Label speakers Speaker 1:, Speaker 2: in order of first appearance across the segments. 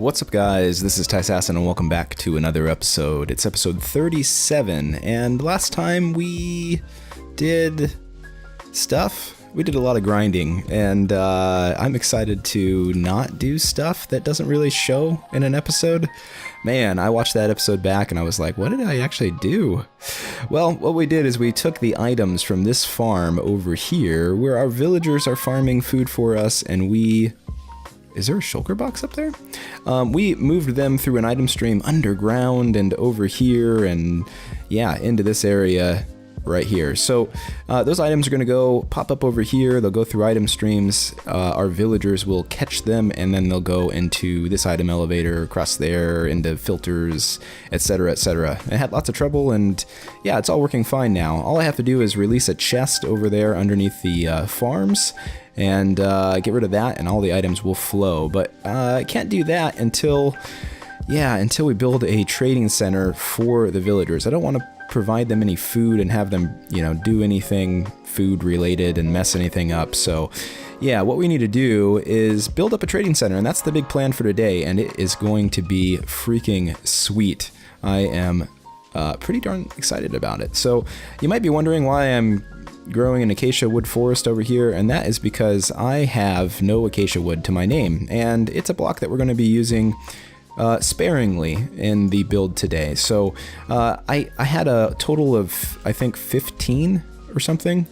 Speaker 1: What's up, guys? This is Tyssassin, and welcome back to another episode. It's episode 37, and last time we did stuff. We did a lot of grinding, and I'm excited to not do stuff that doesn't really show in an episode. Man, I watched that episode back, and I was like, what did I actually do? Well, what we did is we took the items from this farm over here, where our villagers are farming food for us, and we... Is there a shulker box up there? We moved them through an item stream underground and over here and yeah, into this area right here. So those items are going to go pop up over here. They'll go through item streams. Our villagers will catch them and then they'll go into this item elevator, across there, into filters, etc., etc. I had lots of trouble and yeah, it's all working fine now. All I have to do is release a chest over there underneath the farms and get rid of that and all the items will flow. But I can't do that until we build a trading center for the villagers. I don't want to provide them any food and have them, do anything food related and mess anything up. So yeah, what we need to do is build up a trading center, and that's the big plan for today, and it is going to be freaking sweet. I am pretty darn excited about it. So you might be wondering why I'm growing an acacia wood forest over here, and that is because I have no acacia wood to my name, and it's a block that we're going to be using sparingly in the build today. So I had a total of, I think, 15 or something.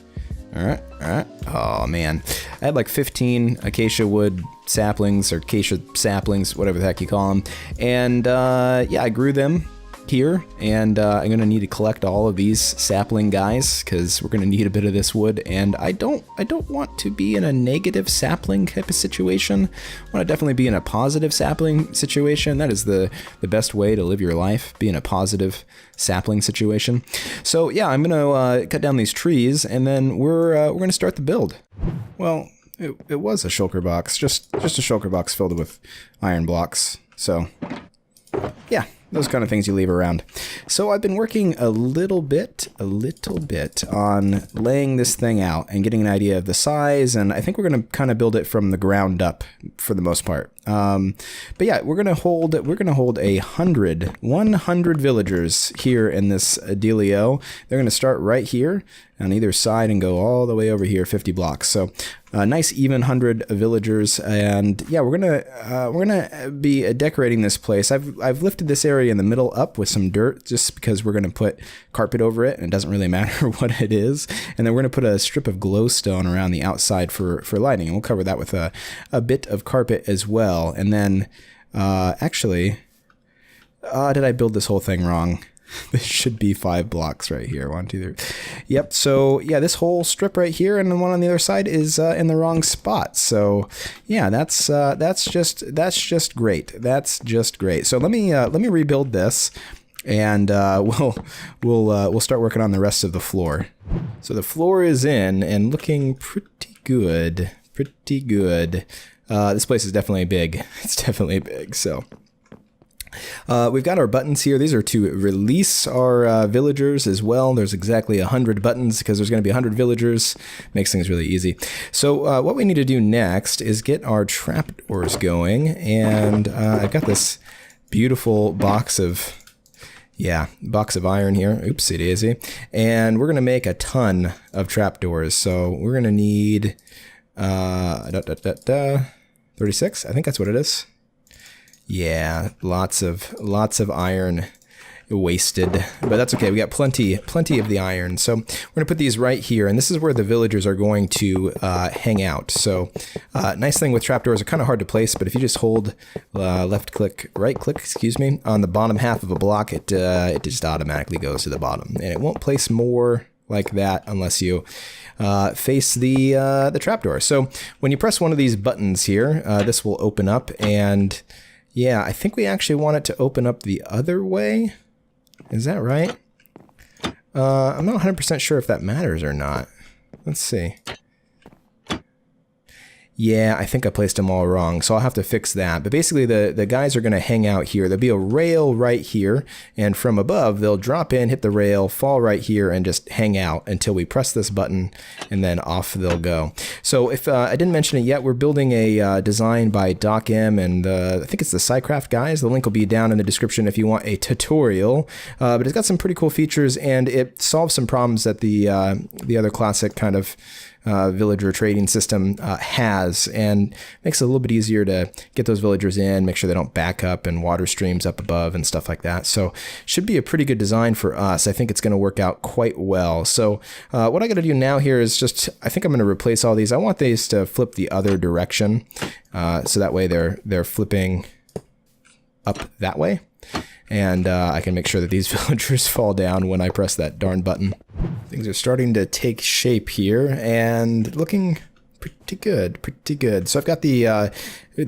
Speaker 1: All right. Oh man, I had like 15 acacia wood saplings, or acacia saplings, whatever the heck you call them, and yeah, I grew them here, and I'm gonna need to collect all of these sapling guys because we're gonna need a bit of this wood, and I don't want to be in a negative sapling type of situation. I want to definitely be in a positive sapling situation. That is the best way to live your life, be in a positive sapling situation. So yeah, I'm gonna cut down these trees, and then we're gonna start the build. Well, it was a shulker box, just a shulker box filled with iron blocks. So yeah, those kind of things you leave around. So I've been working a little bit on laying this thing out and getting an idea of the size, and I think we're going to kind of build it from the ground up for the most part. But yeah, we're going to hold 100 villagers here in this dealio. They're going to start right here on either side and go all the way over here 50 blocks. So nice even 100 villagers, and yeah, we're gonna be decorating this place. I've lifted this area in the middle up with some dirt just because we're gonna put carpet over it, and it doesn't really matter what it is. And then we're gonna put a strip of glowstone around the outside for lighting, and we'll cover that with a bit of carpet as well. And then actually, did I build this whole thing wrong? This should be 5 blocks right here. 1, 2, 3. Yep. So yeah, this whole strip right here and the one on the other side is in the wrong spot. So yeah, that's just great. That's just great. So let me rebuild this, and we'll start working on the rest of the floor. So the floor is in and looking pretty good. Pretty good. This place is definitely big. It's definitely big. So. We've got our buttons here. These are to release our villagers as well. There's exactly 100 buttons because there's going to be 100 villagers. Makes things really easy. So what we need to do next is get our trapdoors going. And I've got this beautiful box of iron here. Oopsie daisy. And we're going to make a ton of trapdoors. So we're going to need 36. I think that's what it is. Yeah, lots of iron wasted, but that's okay. We got plenty of the iron. So we're gonna put these right here, and this is where the villagers are going to hang out. So nice thing with trapdoors, are kind of hard to place, but if you just hold right click, on the bottom half of a block, it just automatically goes to the bottom, and it won't place more like that unless you face the trapdoor. So when you press one of these buttons here, this will open up, and yeah, I think we actually want it to open up the other way. Is that right? I'm not 100% sure if that matters or not. Let's see. Yeah, I think I placed them all wrong, so I'll have to fix that. But basically, the guys are going to hang out here. There'll be a rail right here, and from above, they'll drop in, hit the rail, fall right here, and just hang out until we press this button, and then off they'll go. So if I didn't mention it yet, we're building a design by Doc M, and I think it's the SciCraft guys. The link will be down in the description if you want a tutorial. But it's got some pretty cool features, and it solves some problems that the other classic kind of villager trading system has, and makes it a little bit easier to get those villagers in, make sure they don't back up and water streams up above and stuff like that. So should be a pretty good design for us. I think it's going to work out quite well. So what I got to do now here is just, I think I'm going to replace all these. I want these to flip the other direction, so that way they're flipping up that way. And I can make sure that these villagers fall down when I press that darn button. Things are starting to take shape here and looking pretty good, pretty good. So I've got the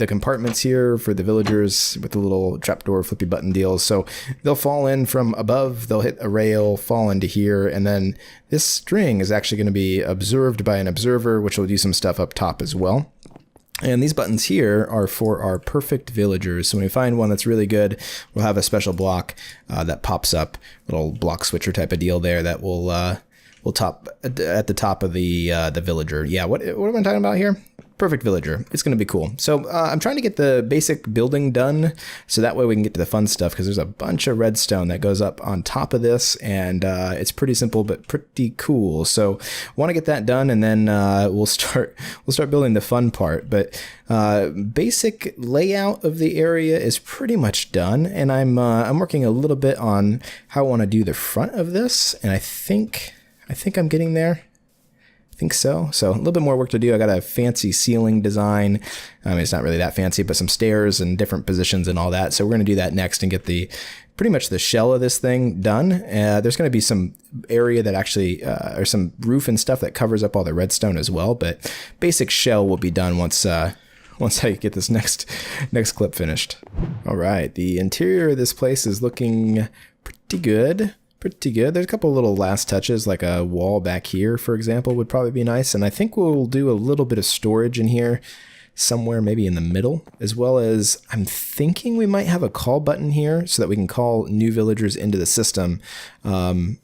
Speaker 1: compartments here for the villagers with the little trapdoor flippy button deals. So they'll fall in from above, they'll hit a rail, fall into here, and then this string is actually going to be observed by an observer, which will do some stuff up top as well. And these buttons here are for our perfect villagers. So when we find one that's really good, we'll have a special block that pops up, little block switcher type of deal there that will top at the top of the villager. Yeah, what am I talking about here? Perfect villager. It's going to be cool. So I'm trying to get the basic building done, so that way we can get to the fun stuff, because there's a bunch of redstone that goes up on top of this, and it's pretty simple but pretty cool. So want to get that done, and then we'll start building the fun part. But basic layout of the area is pretty much done, and I'm working a little bit on how I want to do the front of this, and I think I'm getting there. I think so. So a little bit more work to do. I got a fancy ceiling design. I mean, it's not really that fancy, but some stairs and different positions and all that. So we're going to do that next and get pretty much the shell of this thing done. There's going to be some area that actually, or some roof and stuff that covers up all the redstone as well. But basic shell will be done once I get this next clip finished. All right. The interior of this place is looking pretty good. Pretty good. There's a couple little last touches, like a wall back here, for example, would probably be nice. And I think we'll do a little bit of storage in here somewhere, maybe in the middle, as well as I'm thinking we might have a call button here so that we can call new villagers into the system from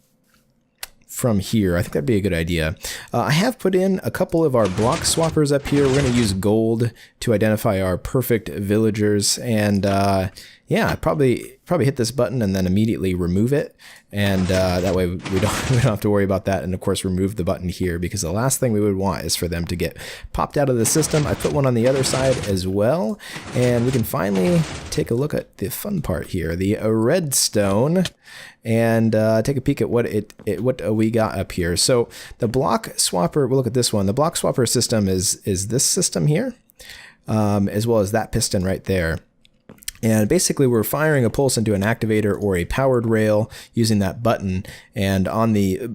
Speaker 1: here. I think that'd be a good idea. I have put in a couple of our block swappers up here. We're going to use gold to identify our perfect villagers, and yeah, probably hit this button and then immediately remove it, and that way we don't have to worry about that. And of course, remove the button here, because the last thing we would want is for them to get popped out of the system. I put one on the other side as well, and we can finally take a look at the fun part here, the redstone, and take a peek at what we got up here. So the block swapper, we'll look at this one. The block swapper system is this system here, as well as that piston right there. And basically we're firing a pulse into an activator or a powered rail using that button, and on the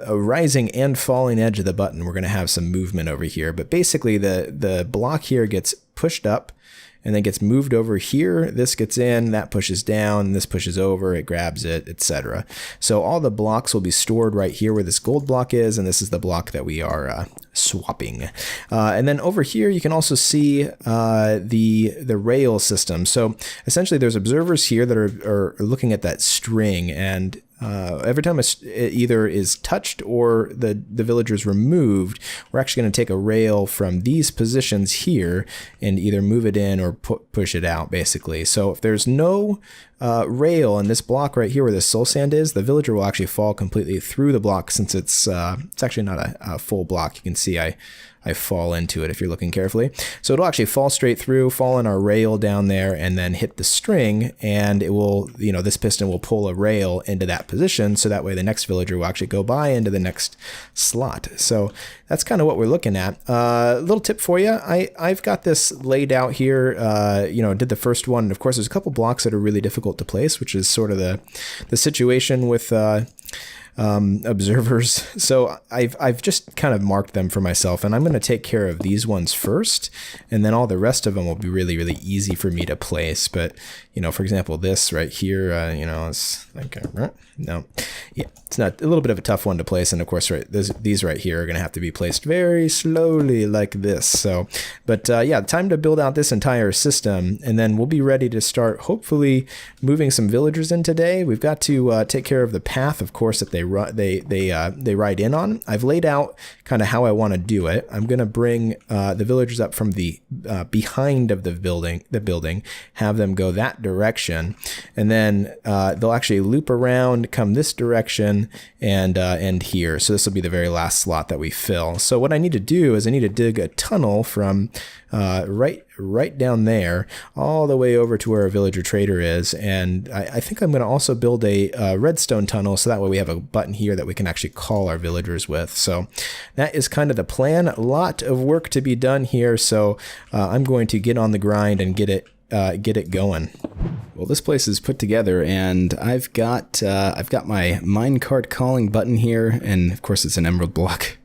Speaker 1: rising and falling edge of the button we're going to have some movement over here. But basically the block here gets pushed up and then gets moved over here. This gets in, that pushes down, this pushes over, it grabs it, etc. So all the blocks will be stored right here where this gold block is, and this is the block that we are swapping. And then over here you can also see the rail system. So essentially there's observers here that are looking at that string, and every time it either is touched or the villager is removed, we're actually going to take a rail from these positions here and either move it in or push it out, basically. So if there's no rail in this block right here where the soul sand is, the villager will actually fall completely through the block, since it's actually not a full block. You can see I fall into it if you're looking carefully. So it'll actually fall straight through, fall in our rail down there, and then hit the string, and it will, this piston will pull a rail into that position, so that way the next villager will actually go by into the next slot. So that's kind of what we're looking at. Little tip for you, I've got this laid out here, did the first one, and of course there's a couple blocks that are really difficult to place, which is sort of the situation with observers. So I've just kind of marked them for myself, and I'm going to take care of these ones first, and then all the rest of them will be really, really easy for me to place. But, you know, for example, this right here, you know, it's like, no, yeah, it's not, a little bit of a tough one to place. And of course, right, these right here are going to have to be placed very slowly like this. So, but yeah, time to build out this entire system, and then we'll be ready to start hopefully moving some villagers in today. We've got to take care of the path, of course, that they ride in on. I've laid out kind of how I want to do it. I'm going to bring the villagers up from the behind of the building, have them go that direction, and then they'll actually loop around, come this direction, and end here. So this will be the very last slot that we fill. So what I need to do is I need to dig a tunnel from right down there all the way over to where our villager trader is, and I think I'm going to also build a redstone tunnel, so that way we have a button here that we can actually call our villagers with. So that is kind of the plan. A lot of work to be done here, so I'm going to get on the grind and get it going. Well, this place is put together, and I've got my minecart calling button here, and of course it's an emerald block.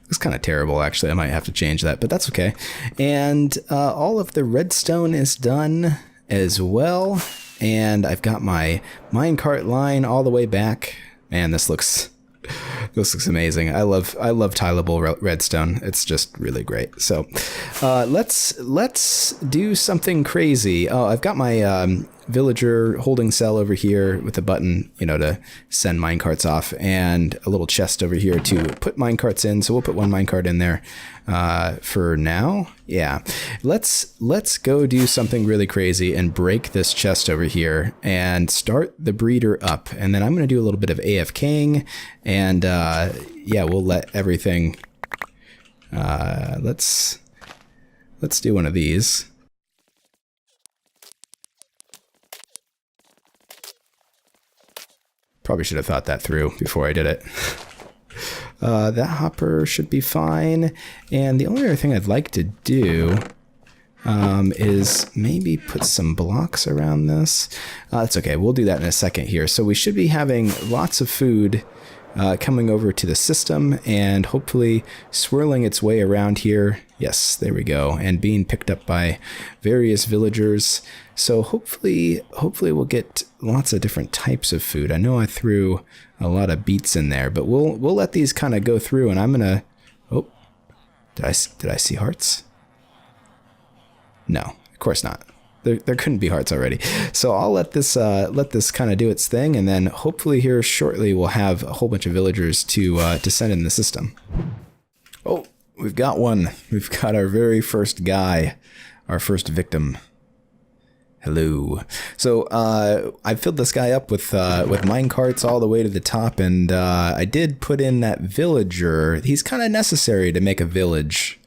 Speaker 1: It's kind of terrible, actually. I might have to change that, but that's okay. And all of the redstone is done as well, and I've got my minecart line all the way back. Man, this looks amazing. I love tileable redstone. It's just really great. So let's do something crazy. Oh, I've got my villager holding cell over here with a button, you know, to send minecarts off, and a little chest over here to put minecarts in. So we'll put one minecart in there for now. Yeah, let's go do something really crazy and break this chest over here and start the breeder up. And then I'm going to do a little bit of AFKing, and yeah, we'll let everything. Let's do one of these. Probably should have thought that through before I did it. That hopper should be fine. And the only other thing I'd like to do is maybe put some blocks around this. That's okay. We'll do that in a second here. So we should be having lots of food coming over to the system and hopefully swirling its way around here. Yes, there we go. And being picked up by various villagers. So hopefully we'll get lots of different types of food. I know I threw a lot of beets in there, but we'll let these kind of go through, and I'm gonna. Oh, did I see hearts? No, of course not. There couldn't be hearts already. So I'll let this kind of do its thing, and then hopefully here shortly we'll have a whole bunch of villagers to send in the system. Oh, we've got one. We've got our very first guy, our first victim. Hello. So I filled this guy up with minecarts all the way to the top, and I did put in that villager. He's kind of necessary to make a village.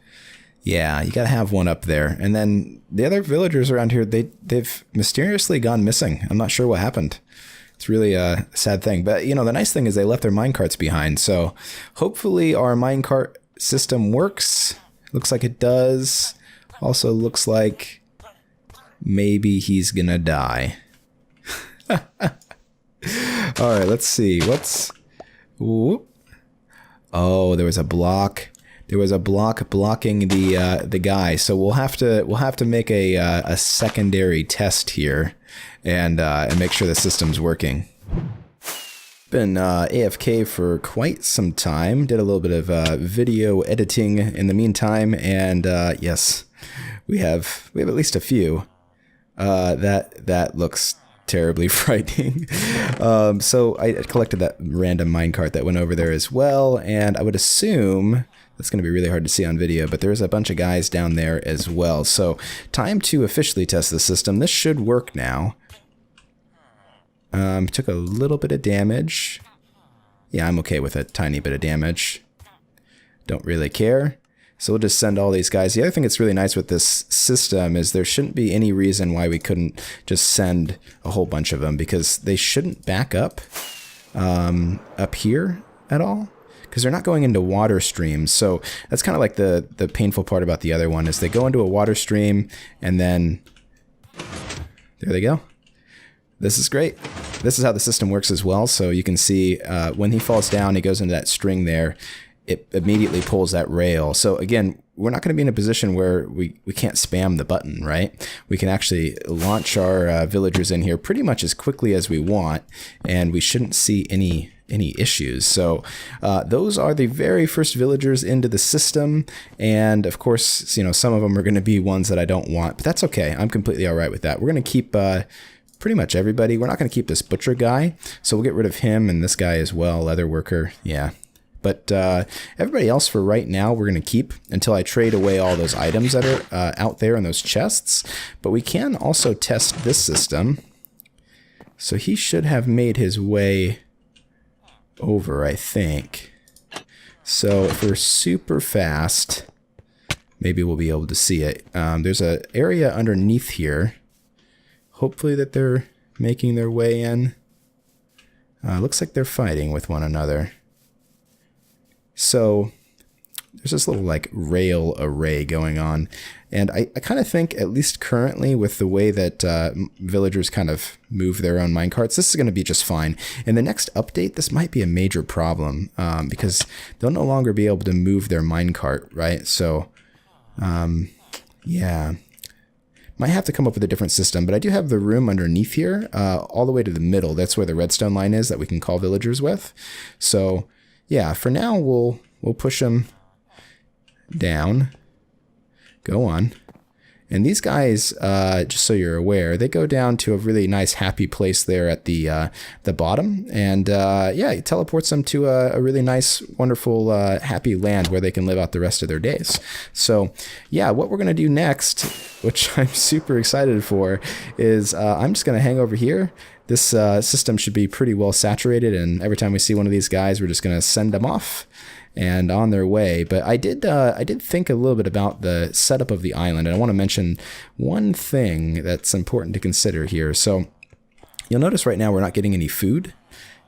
Speaker 1: Yeah, you gotta have one up there. And then the other villagers around here, they've mysteriously gone missing. I'm not sure what happened. It's really a sad thing. But, you know, the nice thing is they left their minecarts behind. So hopefully our minecart system works. Looks like it does. Also looks like maybe he's gonna die. All right, let's see. Whoop. Oh, there was a block. There was a block blocking the guy. So we'll have to make a secondary test here and make sure the system's working. Been AFK for quite some time. Did a little bit of video editing in the meantime, and yes, we have at least a few. That looks terribly frightening. So I collected that random minecart that went over there as well, and I would assume that's going to be really hard to see on video, but there's a bunch of guys down there as well. So time to officially test the system. This should work now. Took a little bit of damage. Yeah, I'm okay with a tiny bit of damage. Don't really care. So we'll just send all these guys. The other thing that's really nice with this system is there shouldn't be any reason why we couldn't just send a whole bunch of them, because they shouldn't back up here at all, because they're not going into water streams. So that's kind of like the painful part about the other one, is they go into a water stream and then there they go. This is great. this is how the system works as well. So you can see when he falls down, he goes into that string there. It immediately pulls that rail. So again, we're not going to be in a position where we can't spam the button, right? We can actually launch our villagers in here pretty much as quickly as we want, and we shouldn't see any issues. So those are the very first villagers into the system, and of course, you know, some of them are going to be ones that I don't want, but that's okay. I'm completely all right with that. We're going to keep pretty much everybody. We're not going to keep this butcher guy, so we'll get rid of him and this guy as well, leather worker. Yeah. But everybody else for right now, we're going to keep until I trade away all those items that are out there in those chests. But we can also test this system. So he should have made his way over, I think. So if we're super fast, maybe we'll be able to see it. There's an area underneath here. Hopefully that they're making their way in. Looks like they're fighting with one another. So there's this little like rail array going on, and I kind of think, at least currently with the way that villagers kind of move their own minecarts, this is going to be just fine. In the next update, this might be a major problem because they'll no longer be able to move their minecart, right? So yeah, might have to come up with a different system, but I do have the room underneath here all the way to the middle. That's where the redstone line is that we can call villagers with. So yeah, for now, we'll push them down. Go on. And these guys, just so you're aware, they go down to a really nice, happy place there at the bottom. And yeah, it teleports them to a really nice, wonderful, happy land where they can live out the rest of their days. So yeah, what we're going to do next, which I'm super excited for, is I'm just going to hang over here. This system should be pretty well saturated, and every time we see one of these guys, we're just going to send them off and on their way. But I did think a little bit about the setup of the island, and I want to mention one thing that's important to consider here. So you'll notice right now we're not getting any food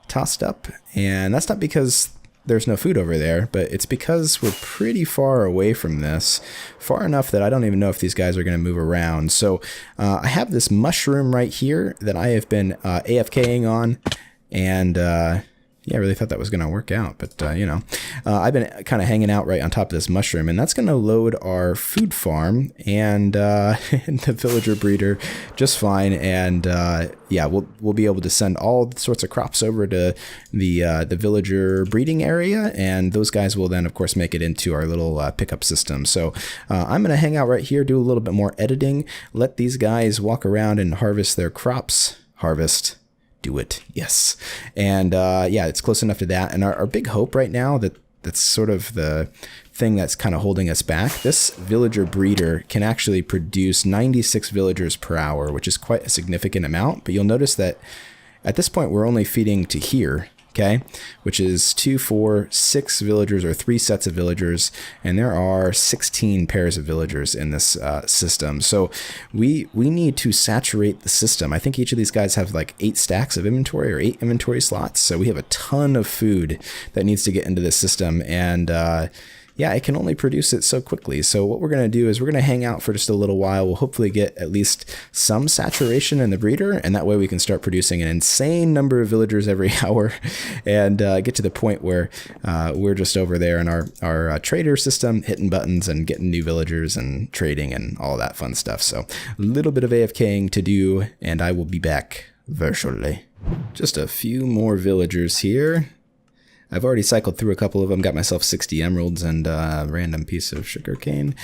Speaker 1: tossed up, and that's not because there's no food over there, but it's because we're pretty far away from this, far enough that I don't even know if these guys are going to move around. So I have this mushroom right here that I have been AFKing on, and yeah, I really thought that was going to work out, but you know, I've been kind of hanging out right on top of this mushroom, and that's going to load our food farm and the villager breeder just fine. And yeah, we'll be able to send all sorts of crops over to the villager breeding area, and those guys will then, of course, make it into our little pickup system. So I'm going to hang out right here, do a little bit more editing, let these guys walk around and harvest their crops. Do it. Yes. And yeah, it's close enough to that. And our big hope right now, that's sort of the thing that's kind of holding us back. This villager breeder can actually produce 96 villagers per hour, which is quite a significant amount. But you'll notice that at this point, we're only feeding to here. Okay, which is 2, 4, 6 villagers, or 3 sets of villagers, and there are 16 pairs of villagers in this system. So we need to saturate the system. I think each of these guys have like 8 stacks of inventory, or 8 inventory slots. So we have a ton of food that needs to get into this system, and yeah, it can only produce it so quickly. So what we're going to do is we're going to hang out for just a little while. We'll hopefully get at least some saturation in the breeder, and that way we can start producing an insane number of villagers every hour and get to the point where we're just over there in our trader system, hitting buttons and getting new villagers and trading and all that fun stuff. So a little bit of AFKing to do, and I will be back very shortly. Just a few more villagers here. I've already cycled through a couple of them, got myself 60 emeralds and a random piece of sugarcane.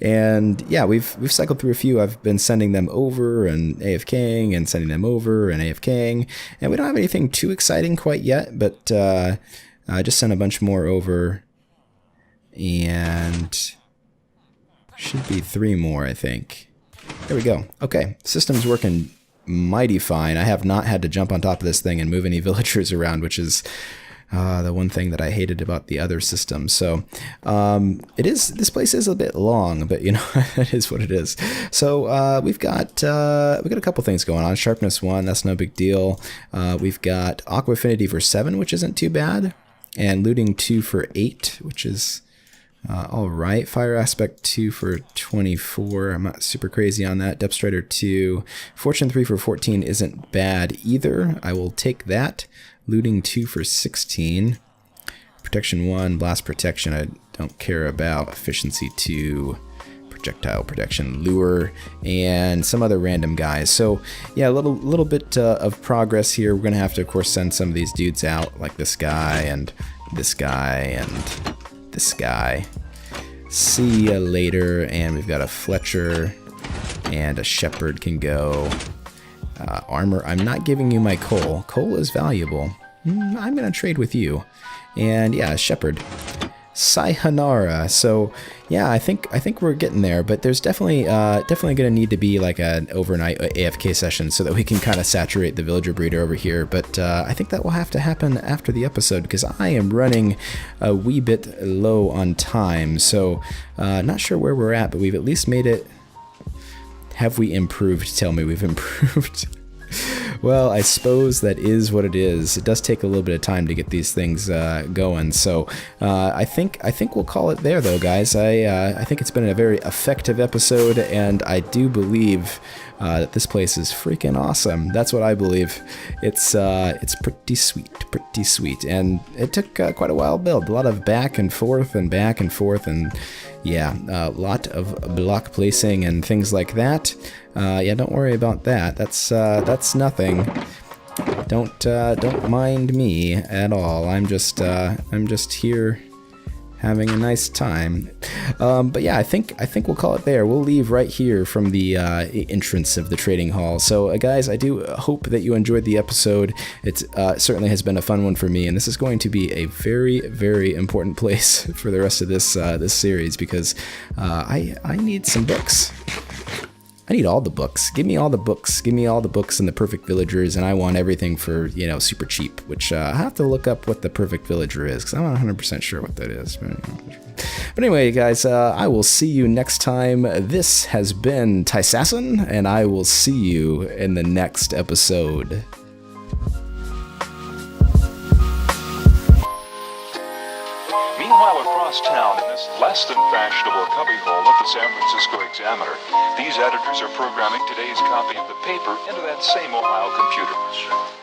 Speaker 1: And yeah, we've cycled through a few. I've been sending them over and AFKing and sending them over and AFKing. And we don't have anything too exciting quite yet, but I just sent a bunch more over. And should be 3 more, I think. There we go. Okay, system's working mighty fine. I have not had to jump on top of this thing and move any villagers around, which is the one thing that I hated about the other system. So this place is a bit long, but you know, it is what it is. So we've got a couple things going on. Sharpness 1, that's no big deal. We've got Aqua Affinity for 7, which isn't too bad, and Looting 2 for 8, which is All right, fire aspect 2 for 24. I'm not super crazy on that. Depth strider 2. Fortune 3 for 14 isn't bad either. I will take that. Looting 2 for 16. Protection 1, blast protection I don't care about. Efficiency 2. Projectile protection, lure, and some other random guys. So yeah, a little bit of progress here. We're gonna have to, of course, send some of these dudes out, like this guy and this guy and this guy. See ya later. And we've got a Fletcher and a Shepherd can go. Armor, I'm not giving you my coal. Coal is valuable. I'm gonna trade with you. And yeah, Shepherd. Sayonara. So yeah, I think we're getting there, but there's definitely gonna need to be like an overnight AFK session so that we can kind of saturate the villager breeder over here. But I think that will have to happen after the episode because I am running a wee bit low on time. So not sure where we're at, but we've at least made it. Have we improved? Tell me we've improved. Well, I suppose that is what it is. It does take a little bit of time to get these things going. So I think we'll call it there, though, guys. I think it's been a very effective episode, and I do believe that this place is freaking awesome. That's what I believe. It's pretty sweet, and it took quite a while to build. A lot of back and forth, and yeah, a lot of block placing and things like that. Yeah, don't worry about that. That's nothing. Don't mind me at all. I'm just here having a nice time. But yeah, I think we'll call it there. We'll leave right here from the entrance of the trading hall. So guys, I do hope that you enjoyed the episode. It certainly has been a fun one for me, and this is going to be a very, very important place for the rest of this this series because I need some books. I need all the books. Give me all the books. Give me all the books and the perfect villagers, and I want everything for, you know, super cheap, which I have to look up what the perfect villager is, because I'm not 100% sure what that is. But anyway, guys, I will see you next time. This has been Tyssassin, and I will see you in the next episode.
Speaker 2: Meanwhile, across town, in this less than fashionable cubbyhole of the San Francisco Examiner, these editors are programming today's copy of the paper into that same Ohio computer.